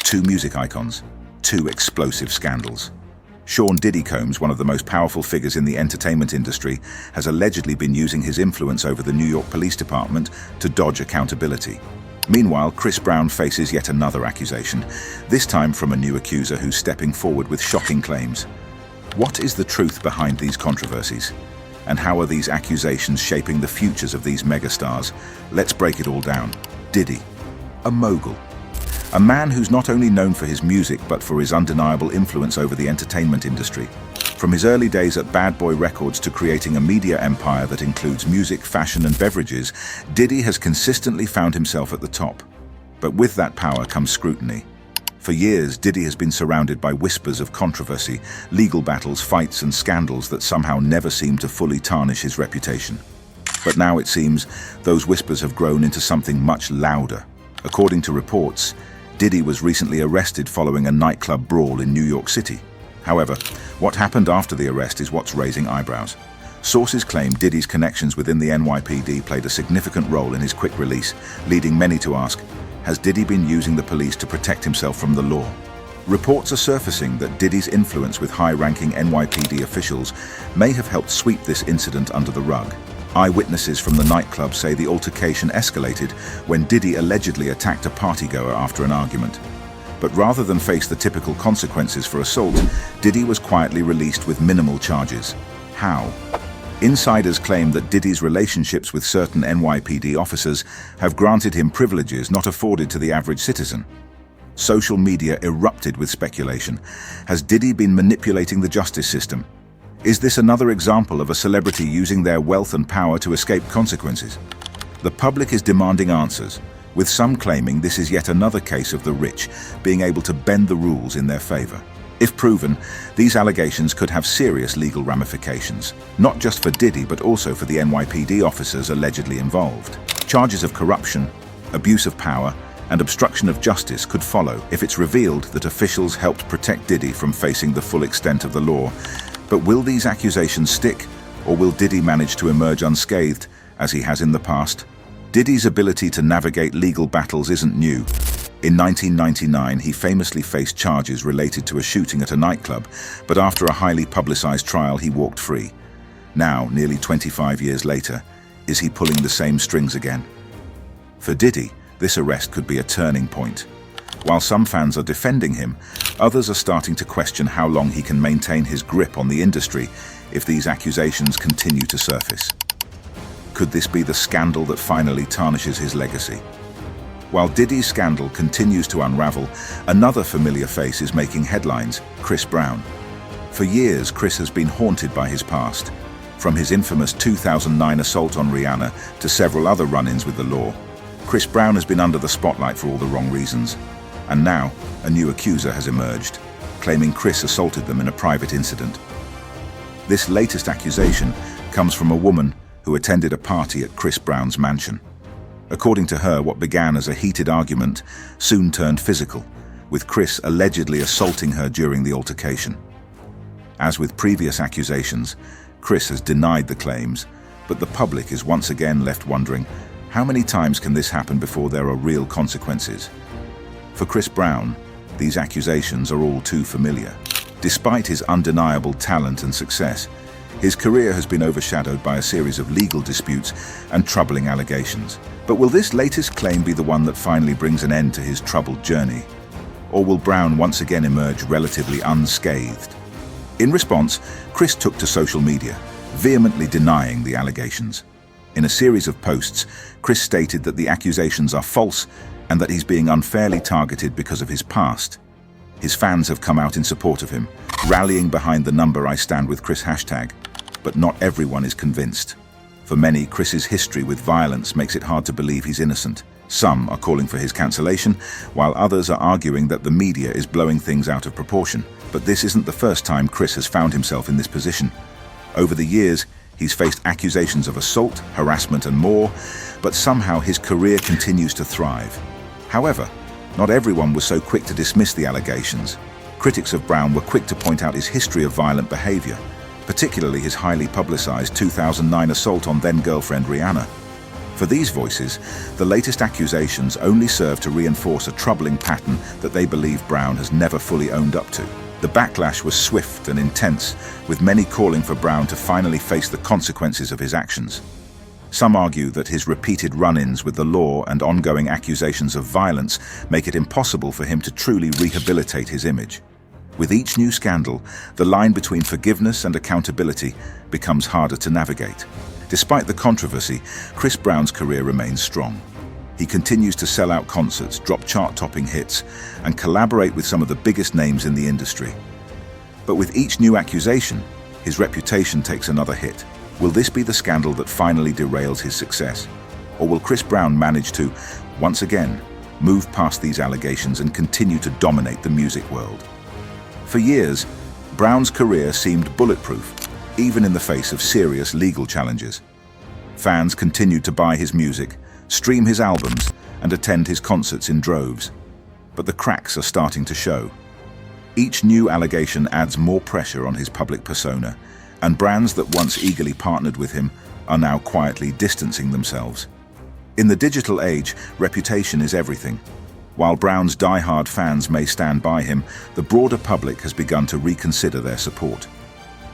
Two music icons, two explosive scandals. Sean Diddy Combs, one of the most powerful figures in the entertainment industry, has allegedly been using his influence over the New York Police Department to dodge accountability. Meanwhile, Chris Brown faces yet another accusation, this time from a new accuser who's stepping forward with shocking claims. What is the truth behind these controversies? And how are these accusations shaping the futures of these megastars? Let's break it all down. Diddy, a mogul. A man who's not only known for his music but for his undeniable influence over the entertainment industry. From his early days at Bad Boy Records to creating a media empire that includes music, fashion and beverages, Diddy has consistently found himself at the top. But with that power comes scrutiny. For years, Diddy has been surrounded by whispers of controversy, legal battles, fights and scandals that somehow never seem to fully tarnish his reputation. But now it seems those whispers have grown into something much louder. According to reports, Diddy was recently arrested following a nightclub brawl in New York City. However, what happened after the arrest is what's raising eyebrows. Sources claim Diddy's connections within the NYPD played a significant role in his quick release, leading many to ask, has Diddy been using the police to protect himself from the law? Reports are surfacing that Diddy's influence with high-ranking NYPD officials may have helped sweep this incident under the rug. Eyewitnesses from the nightclub say the altercation escalated when Diddy allegedly attacked a partygoer after an argument. But rather than face the typical consequences for assault, Diddy was quietly released with minimal charges. How? Insiders claim that Diddy's relationships with certain NYPD officers have granted him privileges not afforded to the average citizen. Social media erupted with speculation. Has Diddy been manipulating the justice system? Is this another example of a celebrity using their wealth and power to escape consequences? The public is demanding answers, with some claiming this is yet another case of the rich being able to bend the rules in their favor. If proven, these allegations could have serious legal ramifications, not just for Diddy but also for the NYPD officers allegedly involved. Charges of corruption, abuse of power, and obstruction of justice could follow if it's revealed that officials helped protect Diddy from facing the full extent of the law. But will these accusations stick, or will Diddy manage to emerge unscathed, as he has in the past? Diddy's ability to navigate legal battles isn't new. In 1999, he famously faced charges related to a shooting at a nightclub, but after a highly publicized trial, he walked free. Now, nearly 25 years later, is he pulling the same strings again? For Diddy, this arrest could be a turning point. While some fans are defending him, others are starting to question how long he can maintain his grip on the industry if these accusations continue to surface. Could this be the scandal that finally tarnishes his legacy? While Diddy's scandal continues to unravel, another familiar face is making headlines, Chris Brown. For years, Chris has been haunted by his past, from his infamous 2009 assault on Rihanna to several other run-ins with the law. Chris Brown has been under the spotlight for all the wrong reasons. And now, a new accuser has emerged, claiming Chris assaulted them in a private incident. This latest accusation comes from a woman who attended a party at Chris Brown's mansion. According to her, what began as a heated argument soon turned physical, with Chris allegedly assaulting her during the altercation. As with previous accusations, Chris has denied the claims, but the public is once again left wondering, how many times can this happen before there are real consequences? For Chris Brown, these accusations are all too familiar. Despite his undeniable talent and success, his career has been overshadowed by a series of legal disputes and troubling allegations. But will this latest claim be the one that finally brings an end to his troubled journey? Or will Brown once again emerge relatively unscathed? In response, Chris took to social media, vehemently denying the allegations. In a series of posts, Chris stated that the accusations are false and that he's being unfairly targeted because of his past. His fans have come out in support of him, rallying behind the Number I Stand With Chris hashtag. But not everyone is convinced. For many, Chris's history with violence makes it hard to believe he's innocent. Some are calling for his cancellation, while others are arguing that the media is blowing things out of proportion. But this isn't the first time Chris has found himself in this position. Over the years, he's faced accusations of assault, harassment and more, but somehow his career continues to thrive. However, not everyone was so quick to dismiss the allegations. Critics of Brown were quick to point out his history of violent behavior, particularly his highly publicized 2009 assault on then-girlfriend Rihanna. For these voices, the latest accusations only serve to reinforce a troubling pattern that they believe Brown has never fully owned up to. The backlash was swift and intense, with many calling for Brown to finally face the consequences of his actions. Some argue that his repeated run-ins with the law and ongoing accusations of violence make it impossible for him to truly rehabilitate his image. With each new scandal, the line between forgiveness and accountability becomes harder to navigate. Despite the controversy, Chris Brown's career remains strong. He continues to sell out concerts, drop chart-topping hits, and collaborate with some of the biggest names in the industry. But with each new accusation, his reputation takes another hit. Will this be the scandal that finally derails his success? Or will Chris Brown manage to, once again, move past these allegations and continue to dominate the music world? For years, Brown's career seemed bulletproof, even in the face of serious legal challenges. Fans continued to buy his music, stream his albums, and attend his concerts in droves. But the cracks are starting to show. Each new allegation adds more pressure on his public persona, and brands that once eagerly partnered with him are now quietly distancing themselves. In the digital age, reputation is everything. While Brown's die-hard fans may stand by him, the broader public has begun to reconsider their support.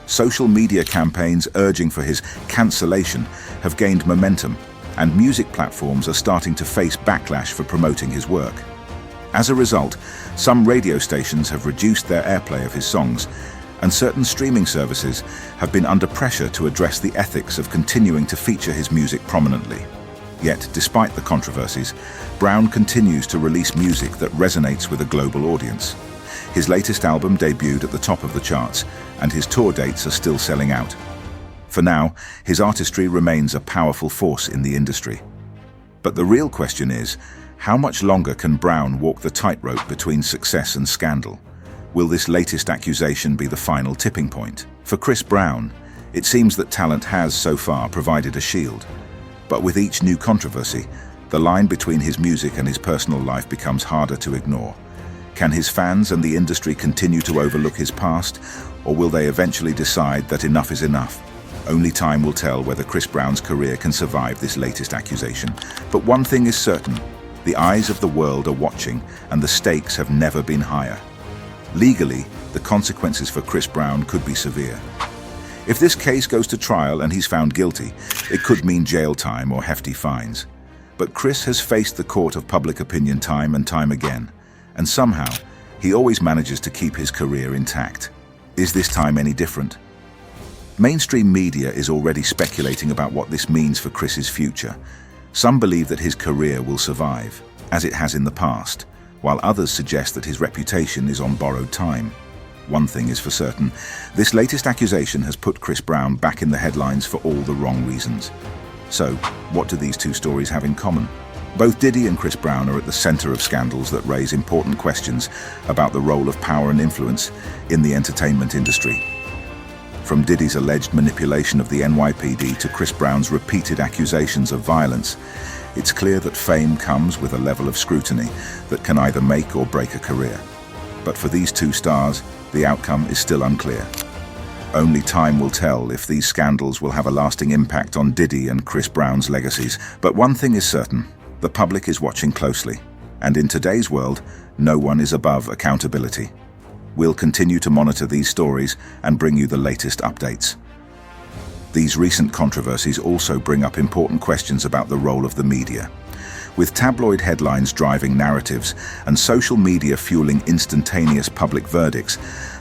Social media campaigns urging for his cancellation have gained momentum, and music platforms are starting to face backlash for promoting his work. As a result, some radio stations have reduced their airplay of his songs, and certain streaming services have been under pressure to address the ethics of continuing to feature his music prominently. Yet, despite the controversies, Brown continues to release music that resonates with a global audience. His latest album debuted at the top of the charts, and his tour dates are still selling out. For now, his artistry remains a powerful force in the industry. But the real question is, how much longer can Brown walk the tightrope between success and scandal? Will this latest accusation be the final tipping point? For Chris Brown, it seems that talent has so far provided a shield. But with each new controversy, the line between his music and his personal life becomes harder to ignore. Can his fans and the industry continue to overlook his past, or will they eventually decide that enough is enough? Only time will tell whether Chris Brown's career can survive this latest accusation. But one thing is certain, the eyes of the world are watching, and the stakes have never been higher. Legally, the consequences for Chris Brown could be severe. If this case goes to trial and he's found guilty, it could mean jail time or hefty fines. But Chris has faced the court of public opinion time and time again, and somehow, he always manages to keep his career intact. Is this time any different? Mainstream media is already speculating about what this means for Chris's future. Some believe that his career will survive, as it has in the past, while others suggest that his reputation is on borrowed time. One thing is for certain, this latest accusation has put Chris Brown back in the headlines for all the wrong reasons. So, what do these two stories have in common? Both Diddy and Chris Brown are at the center of scandals that raise important questions about the role of power and influence in the entertainment industry. From Diddy's alleged manipulation of the NYPD to Chris Brown's repeated accusations of violence, it's clear that fame comes with a level of scrutiny that can either make or break a career. But for these two stars, the outcome is still unclear. Only time will tell if these scandals will have a lasting impact on Diddy and Chris Brown's legacies. But one thing is certain, the public is watching closely. And in today's world, no one is above accountability. We'll continue to monitor these stories and bring you the latest updates. These recent controversies also bring up important questions about the role of the media. With tabloid headlines driving narratives and social media fueling instantaneous public verdicts,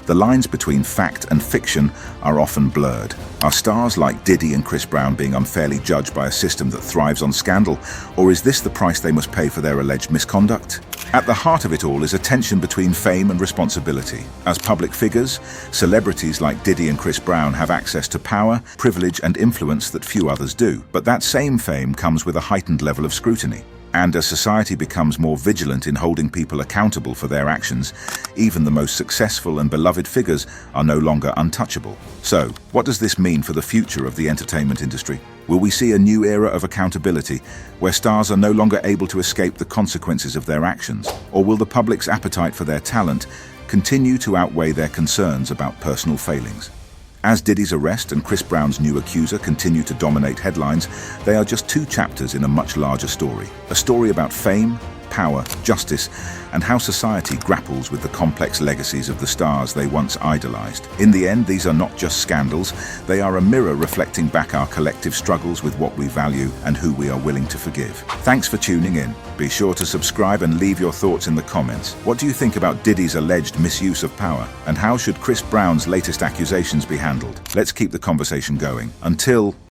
the lines between fact and fiction are often blurred. Are stars like Diddy and Chris Brown being unfairly judged by a system that thrives on scandal, or is this the price they must pay for their alleged misconduct? At the heart of it all is a tension between fame and responsibility. As public figures, celebrities like Diddy and Chris Brown have access to power, privilege, and influence that few others do. But that same fame comes with a heightened level of scrutiny. And as society becomes more vigilant in holding people accountable for their actions, even the most successful and beloved figures are no longer untouchable. So, what does this mean for the future of the entertainment industry? Will we see a new era of accountability, where stars are no longer able to escape the consequences of their actions? Or will the public's appetite for their talent continue to outweigh their concerns about personal failings? As Diddy's arrest and Chris Brown's new accuser continue to dominate headlines, they are just two chapters in a much larger story. A story about fame, power, justice, and how society grapples with the complex legacies of the stars they once idolized. In the end, these are not just scandals, they are a mirror reflecting back our collective struggles with what we value and who we are willing to forgive. Thanks for tuning in. Be sure to subscribe and leave your thoughts in the comments. What do you think about Diddy's alleged misuse of power? And how should Chris Brown's latest accusations be handled? Let's keep the conversation going. Until